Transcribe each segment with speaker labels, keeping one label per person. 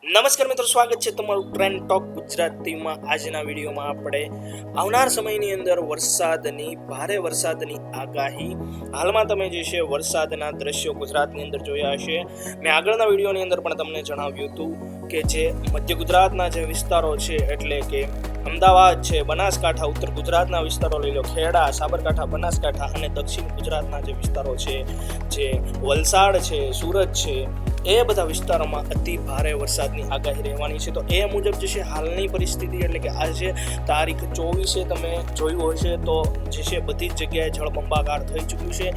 Speaker 1: નમસ્કાર મિત્રો, સ્વાગત છે તમારું ટ્રેન્ડ ટોક ગુજરાતીમાં. આજના વિડીયોમાં આપણે આવનાર સમયની અંદર ભારે વરસાદની આગાહી. હાલમાં તમે જે છે વરસાદના દ્રશ્યો ગુજરાતની અંદર જોયા હશે. મેં આગળના વિડીયોની અંદર પણ તમને જણાવ્યું હતું કે જે મધ્ય ગુજરાતના જે વિસ્તારો છે, એટલે કે અમદાવાદ છે, બનાસકાંઠા, ઉત્તર ગુજરાતના વિસ્તારો લઈ લો, ખેડા, સાબરકાંઠા, બનાસકાંઠા અને દક્ષિણ ગુજરાતના જે વિસ્તારો છે, જે વલસાડ છે, સુરત છે, એ બધા વિસ્તારોમાં અતિ ભારે વરસાદની આગાહી રહેવાની છે. તો એ મુજબ જે છે હાલની પરિસ્થિતિ, એટલે કે આજે તારીખ 24 તમે જોયું હશે તો જે છે બધી જ જગ્યાએ જળબંબાકાર થઈ ચૂક્યું છે.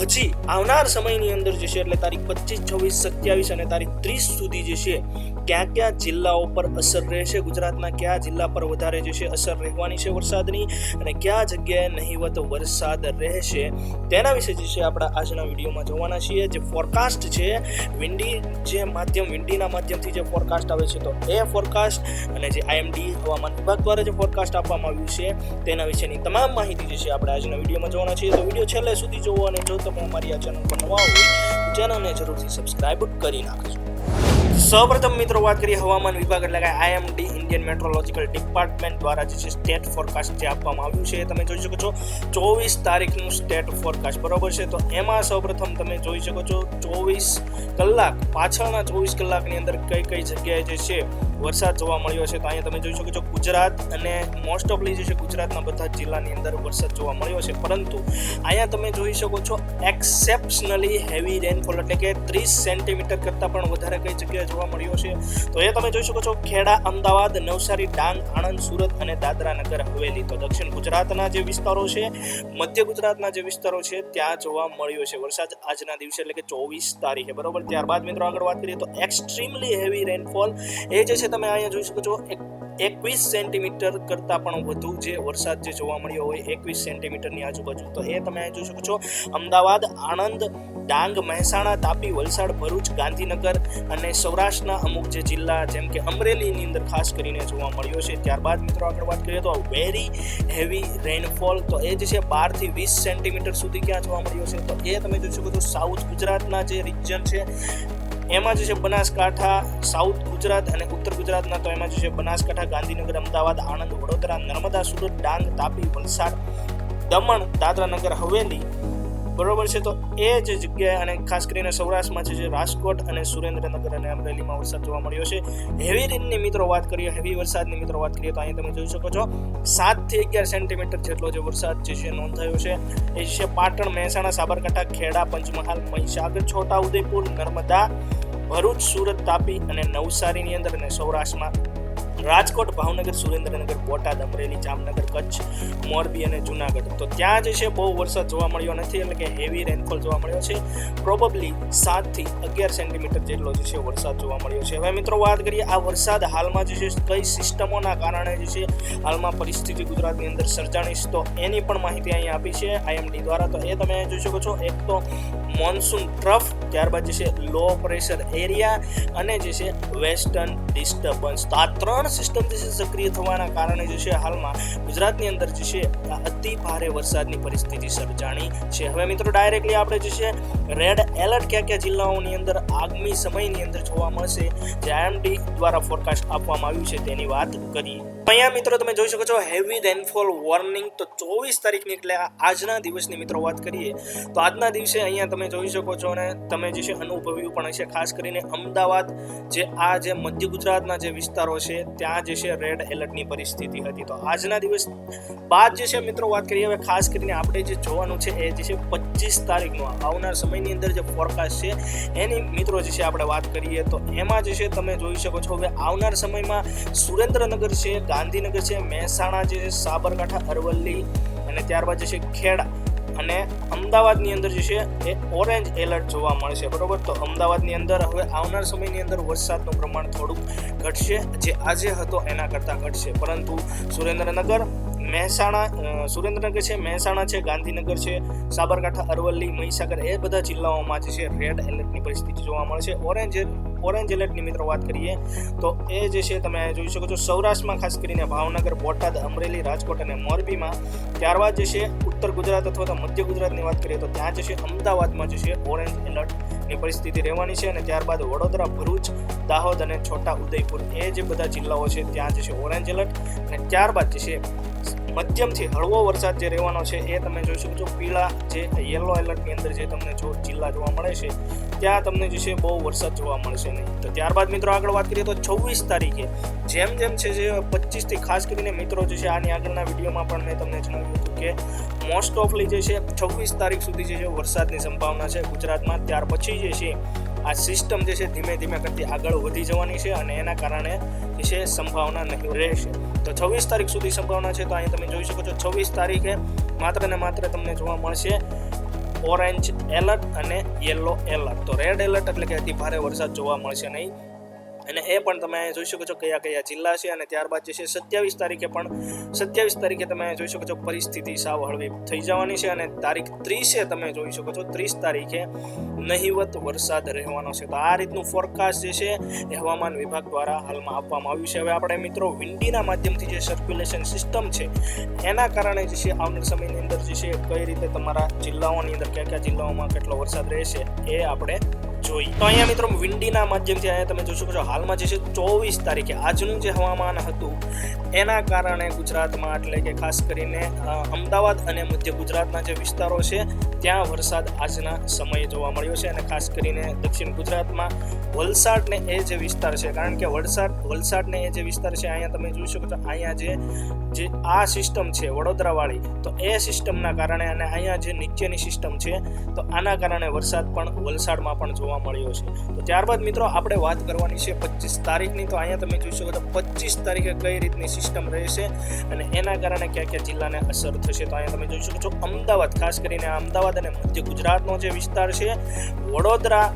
Speaker 1: હજી આવનાર સમયની અંદર જે છે, એટલે તારીખ 25, 26, 27 અને તારીખ 30 સુધી જે છે ક્યાં ક્યાં જિલ્લાઓ પર અસર રહેશે, ગુજરાતના કયા જિલ્લા પર વધારે જે છે અસર રહેવાની છે વરસાદની, અને કયા જગ્યાએ નહિવત વરસાદ રહેશે, તેના વિશે જે છે આપણે આજના વિડીયોમાં જોવાના છીએ. જે ફોરકાસ્ટ છે વિન્ડીના માધ્યમથી જે ફોરકાસ્ટ આવે છે, તો એ ફોરકાસ્ટ અને જે આઈએમડી હવામાન વિભાગ દ્વારા જે ફોરકાસ્ટ આપવામાં આવ્યું છે તેના વિશેની તમામ માહિતી જે છે આપણે આજના વિડીયોમાં જોવાના છીએ. તો વિડીયો છેલ્લે સુધી જોવો, અને જો તમે અમારી આ ચેનલ પર નવા હોય તો ચેનલને જરૂરથી સબસ્ક્રાઇબ કરી નાખજો. સૌપ્રથમ મિત્રો વાત કરીએ હવામાન વિભાગ એટલે કે આઈએમડી, ઇન્ડિયન મેટ્રોલોજીકલ ડિપાર્ટમેન્ટ દ્વારા જે છે સ્ટેટ ફોરકાસ્ટ જે આપવામાં આવ્યું છે. તમે જોઈ શકો છો 24 તારીખનું સ્ટેટ ફોરકાસ્ટ, બરોબર છે. તો એમાં સૌપ્રથમ તમે જોઈ શકો છો 24 કલાક, પાછળના 24 કલાકની અંદર કઈ કઈ જગ્યાએ જે છે વરસાદ જોવા મળ્યો છે. તો અહીંયા તમે જોઈ શકો છો ગુજરાત અને મોસ્ટ ઓફલી જે છે ગુજરાતના બધા જિલ્લાની અંદર વરસાદ જોવા મળ્યો છે. પરંતુ અહીંયા તમે જોઈ શકો છો એક્સેપ્શનલી હેવી રેનફોલ, એટલે કે 30 સેન્ટીમીટર કરતાં પણ વધારે કઈ જગ્યાએ જોવા મળ્યો છે. તો એ તમે જોઈ શકો છો ખેડા, અમદાવાદ, નવસારી, ડાંગ, આણંદ, સુરત અને દાદરા નગર હવેલી. તો દક્ષિણ ગુજરાતના જે વિસ્તારો છે, મધ્ય ગુજરાતના જે વિસ્તારો છે, ત્યાં જોવા મળ્યો છે વરસાદ આજના દિવસે, એટલે કે 24 તારીખે, બરોબર. ત્યારબાદ મિત્રો આગળ વાત કરીએ તો એક્સ્ટ્રીમલી હેવી રેનફોલ, એ જે છે તમે અહીંયા જોઈ શકો છો 21 સેન્ટીમીટર કરતાં પણ વધુ જે વરસાદ જે જોવા મળ્યો હોય 21 સેન્ટીમીટરની આજુબાજુ. તો એ તમે અહીંયા જોઈ શકો છો અમદાવાદ, આણંદ, ડાંગ, મહેસાણા, તાપી, વલસાડ, ભરૂચ, ગાંધીનગર અને સૌરાષ્ટ્રના અમુક જે જિલ્લા જેમ કે અમરેલીની અંદર ખાસ કરીને જોવા મળ્યો છે. ત્યારબાદ મિત્રો આગળ વાત કરીએ તો વેરી હેવી રેનફોલ, તો એ જે છે 12 થી 20 સેન્ટીમીટર સુધી ક્યાં જોવા મળ્યો છે. તો એ તમે જોઈ શકો છો સાઉથ ગુજરાતના જે રિજન છે એમાં જે છે બનાસકાંઠા, સાઉથ ગુજરાત અને ઉત્તર ગુજરાતના, તો એમાં જે છે બનાસકાંઠા, ગાંધીનગર, અમદાવાદ, આણંદ, વડોદરા, નર્મદા, સુરત, ડાંગ, તાપી, વલસાડ, દમણ, દાદરા નગર હવેલી, બરોબર છે. તો એ જે જગ્યાએ અને ખાસ કરીને સૌરાષ્ટ્રમાં છે જે રાજકોટ અને સુરેન્દ્રનગર અને અમરેલીમાં વરસાદ જોવા મળ્યો છે. હેવી રેનની મિત્રો વાત કરીએ, હેવી વરસાદની મિત્રો વાત કરીએ તો અહીંયા તમે જોઈ શકો છો 7 થી 11 સેન્ટીમીટર જેટલો જે વરસાદ જે છે નોંધાયો છે. એ છે પાટણ, મહેસાણા, સાબરકાંઠા, ખેડા, પંચમહાલ, મહીસાગર, છોટાઉદેપુર, નર્મદા, ભરૂચ, સુરત, તાપી અને નવસારીની અંદર, અને સૌરાષ્ટ્રમાં રાજકોટ, ભાવનગર, સુરેન્દ્રનગર, બોટાદ, અમરેલી, જામનગર, કચ્છ, મોરબી અને જુનાગઢ. તો ત્યાં જે છે બહુ વરસાદ જોવા મળ્યો નથી, એટલે કે હેવી રેનફોલ જોવા મળ્યો છે. પ્રોબેબલી 7 થી 11 સેન્ટીમીટર જેટલો જે છે વરસાદ જોવા મળ્યો છે. હવે મિત્રો વાત કરીએ આ વરસાદ હાલમાં જે છે કઈ સિસ્ટમોના કારણે જે છે હાલમાં પરિસ્થિતિ ગુજરાતની અંદર સર્જાણી, તો એની પણ માહિતી અહીંયા આપી છે આઈએમડી દ્વારા. તો એ તમે જોઈ શકો છો, એક તો મોન્સૂન ટ્રફ, ત્યારબાદ જે છે લો પ્રેશર એરિયા અને જે છે વેસ્ટર્ન ડિસ્ટર્બન્સ. તો આ ત્રણ સિસ્ટમ જે છે સક્રિય થવાના કારણે જે છે હાલમાં ગુજરાતની અંદર જે છે અતિ ભારે વરસાદની પરિસ્થિતિ સર્જાણી છે. હવે મિત્રો ડાયરેક્ટલી આપણે જે છે રેડ એલર્ટ કયા કયા જિલ્લાઓની અંદર આગામી સમયની અંદર જોવા મળશે, જે આઈએમડી દ્વારા ફોરકાસ્ટ આપવામાં આવ્યું છે, તેની વાત કરીએ. અહીંયા મિત્રો તમે જોઈ શકો છો હેવી રેનફોલ વોર્નિંગ. તો 24 તારીખની એટલે આજના દિવસની મિત્રો વાત કરીએ તો આજના દિવસે અહીંયા તમે જોઈ શકો છો, અને તમે જે છે અનુભવ્યું પણ હશે, ખાસ કરીને અમદાવાદ, જે મધ્ય ગુજરાતના જે વિસ્તારો છે ત્યાં જે છે રેડ એલર્ટની પરિસ્થિતિ હતી. તો આજના દિવસ બાદ જે છે મિત્રો વાત કરીએ હવે ખાસ કરીને આપણે જે જોવાનું છે એ જે છે 25 તારીખનો આવનાર સમયની અંદર જે ફોરકાસ્ટ છે એની મિત્રો જે છે આપણે વાત કરીએ તો એમાં જે છે તમે જોઈ શકો છો હવે આવનાર સમયમાં સુરેન્દ્રનગર છે, ગાંધીનગર છે, મહેસાણા છે, સાબરકાંઠા, અરવલ્લી અને ત્યારબાદ જે છે ખેડા અને અમદાવાદની અંદર જે છે એ ઓરેન્જ એલર્ટ જોવા મળશે, બરોબર. તો અમદાવાદની અંદર હવે આવનાર સમયની અંદર વરસાદનું પ્રમાણ થોડુંક ઘટશે, જે આજે હતો એના કરતાં ઘટશે. પરંતુ સુરેન્દ્રનગર છે, મહેસાણા છે, ગાંધીનગર છે, સાબરકાંઠા, અરવલ્લી, મહીસાગર, એ બધા જિલ્લાઓમાં જે છે રેડ એલર્ટની પરિસ્થિતિ જોવા મળશે. ઓરેન્જ એલર્ટની મિત્રો વાત કરીએ તો એ જે છે તમે જોઈ શકો છો સૌરાષ્ટ્રમાં, ખાસ કરીને ભાવનગર, બોટાદ, અમરેલી, રાજકોટ અને મોરબીમાં. ત્યારબાદ જે છે ઉત્તર ગુજરાત અથવા તો મધ્ય ગુજરાતની વાત કરીએ તો ત્યાં જે છે અમદાવાદમાં જે છે ઓરેન્જ એલર્ટ ની પરિસ્થિતિ રહેવાની છે. અને ત્યારબાદ વડોદરા, ભરૂચ, દાહોદ અને છોટા ઉદેપુર એ જે બધા જિલ્લાઓ છે ત્યાં જે છે ઓરેન્જ એલર્ટ. અને ત્યારબાદ જે છે મધ્યમથી હળવો વરસાદ જે રહેવાનો છે એ તમે જોઈ શકો છો. પીળા જે યલો એલર્ટની અંદર જે તમને જિલ્લા જોવા મળે છે ત્યાં તમને જે છે બહુ વરસાદ જોવા મળશે નહીં. તો ત્યારબાદ મિત્રો આગળ વાત કરીએ તો 26 તારીખે જેમ છે જે 25થી ખાસ કરીને મિત્રો જે છે આની આગળના વિડીયોમાં પણ મેં તમને જણાવ્યું હતું કે મોસ્ટ ઓફલી જે છે 26 તારીખ સુધી જે છે વરસાદની સંભાવના છે ગુજરાતમાં. ત્યાર પછી જે છે આ સિસ્ટમ જે છે ધીમે ધીમે કરતી આગળ વધી જવાની છે અને એના કારણે જે છે સંભાવના નહીં રહેશે. તો 26 તારીખ સુધી સંભાવના છે. તો અહીં તમે જોઈ શકો છો 26 તારીખે માત્ર ને માત્ર તમને જોવા મળશે ઓરેન્જ એલર્ટ અને યલો એલર્ટ. તો રેડ એલર્ટ એટલે કે અતિ ભારે વરસાદ જોવા મળશે નહીં. અને એ પણ તમે જોઈ શકો છો કયા કયા જિલ્લા છે. અને ત્યારબાદ જે છે 27 તારીખે તમે જોઈ શકો છો પરિસ્થિતિ સાવ હળવી થઈ જવાની છે. અને તારીખ 30 તમે જોઈ શકો છો 30 તારીખે નહિવત વરસાદ રહેવાનો છે. તો આ રીતનું ફોરકાસ્ટ જે છે એ હવામાન વિભાગ દ્વારા હાલમાં આપવામાં આવ્યું છે. હવે આપણે મિત્રો વિન્ડીના માધ્યમથી જે સર્ક્યુલેશન સિસ્ટમ છે એના કારણે જે છે આવનાર સમયની અંદર જે છે કઈ રીતે તમારા જિલ્લાઓની અંદર કયા જિલ્લાઓમાં કેટલો વરસાદ રહેશે એ આપણે જોઈએ. તો અહીંયા મિત્રો વિન્ડીના માધ્યમથી અહીંયા તમે જોઈ શકો છો હાલમાં જે છે 24 તારીખે આજનું જે હવામાન હતું એના કારણે ગુજરાતમાં એટલે કે ખાસ કરીને અમદાવાદ અને મધ્ય ગુજરાતના જે વિસ્તારો છે ત્યાં વરસાદ આજના સમયે જોવા મળ્યો છે. અને ખાસ કરીને દક્ષિણ ગુજરાતમાં વલસાડ ને એ જે વિસ્તાર છે, કારણ કે વલસાડ ને એ જે વિસ્તાર છે અહીંયા તમે જોઈ શકો છો અહીંયા જે આ સિસ્ટમ છે વડોદરાવાળી, તો એ સિસ્ટમના કારણે અને અહીંયા જે નીચેની સિસ્ટમ છે તો આના કારણે વરસાદ પણ વલસાડમાં પણ જોવા મળ્યો છે. તો ત્યારબાદ મિત્રો આપણે વાત કરવાની છે 25 તારીખની. તો અહીંયા તમે જોઈ શકો છો 25 તારીખે કઈ રીતની સિસ્ટમ રહેશે અને એના કારણે કયા જિલ્લાને અસર થશે. તો અહીંયા તમે જોઈ શકો છો અમદાવાદ, ખાસ કરીને અમદાવાદ અને મધ્ય ગુજરાતનો જે વિસ્તાર છે, વડોદરા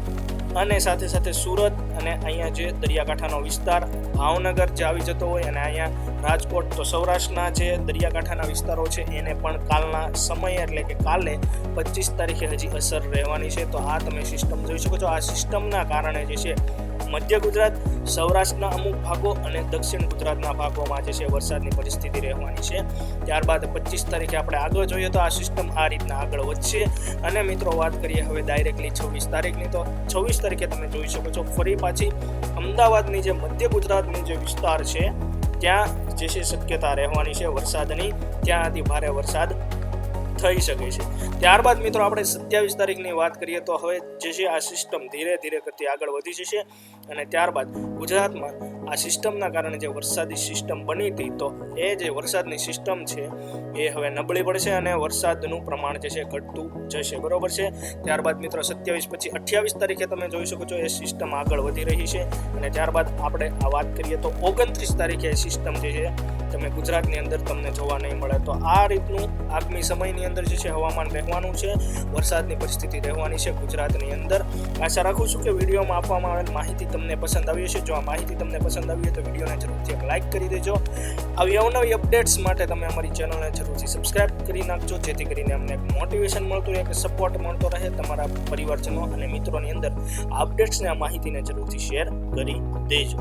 Speaker 1: અને સાથે સાથે સુરત અને અહીંયા જે દરિયાકાંઠાનો વિસ્તાર, ભાવનગર જે આવી જતો હોય, અને અહીંયા રાજકોટ, તો સૌરાષ્ટ્રના જે દરિયાકાંઠાના વિસ્તારો છે એને પણ કાલના સમયે એટલે કે કાલે 25 તારીખે હજી અસર રહેવાની છે. તો આ તમે સિસ્ટમ જોઈ શકો છો. આ સિસ્ટમના કારણે જે છે મધ્ય ગુજરાત, સૌરાષ્ટ્રના અમુક ભાગો અને દક્ષિણ ગુજરાતના ભાગોમાં જે છે વરસાદની પરિસ્થિતિ રહેવાની છે. ત્યારબાદ 25 તારીખે આપણે આગળ જોઈએ તો આ સિસ્ટમ આ રીતના આગળ વધશે. અને મિત્રો વાત કરીએ હવે ડાયરેક્ટલી 26 તારીખની. તો 26 તારીખે તમે જોઈ શકો છો ફરી પાછી અમદાવાદની જે મધ્ય ગુજરાતની જે વિસ્તાર છે ત્યાં જે છે શક્યતા રહેવાની છે વરસાદની, ત્યાં અતિ ભારે વરસાદ થઈ શકે છે. ત્યારબાદ મિત્રો આપણે 27 તારીખની વાત કરીએ તો હવે જે છે આ સિસ્ટમ ધીરે ધીરે કરતી આગળ વધી જશે. અને ત્યારબાદ ગુજરાતમાં આ સિસ્ટમના કારણે જે વરસાદી સિસ્ટમ બની હતી તો એ જે વરસાદની સિસ્ટમ છે એ હવે નબળી પડશે અને વરસાદનું પ્રમાણ જે છે ઘટતું જશે, બરોબર છે. ત્યારબાદ મિત્રો 27 પછી 28 તારીખે તમે જોઈ શકો છો એ સિસ્ટમ આગળ વધી રહી છે. અને ત્યારબાદ આપણે આ વાત કરીએ તો 29 તારીખે એ સિસ્ટમ જે છે તમે ગુજરાતની અંદર તમને જોવા નહીં મળે. તો આ રીતનું આગામી સમયની અંદર જે છે હવામાન રહેવાનું છે, વરસાદની પરિસ્થિતિ રહેવાની છે ગુજરાતની અંદર. આશા રાખું છું કે વિડીયોમાં આપવામાં આવેલ માહિતી તમને પસંદ આવી હશે. જો આ માહિતી તમને પસંદ આવી હોય તો વિડીયોને જરૂરથી એક લાઇક કરી દેજો. આવી અવનવી અપડેટ્સ માટે તમે અમારી ચેનલને જરૂરથી સબસ્ક્રાઇબ કરી નાખજો, જેથી કરીને અમને એક મોટિવેશન મળતું રહે, એક સપોર્ટ મળતો રહે તમારા પરિવારજનો અને મિત્રોની અંદર આ અપડેટ્સને, આ માહિતીને જરૂરથી શેર કરી દેજો.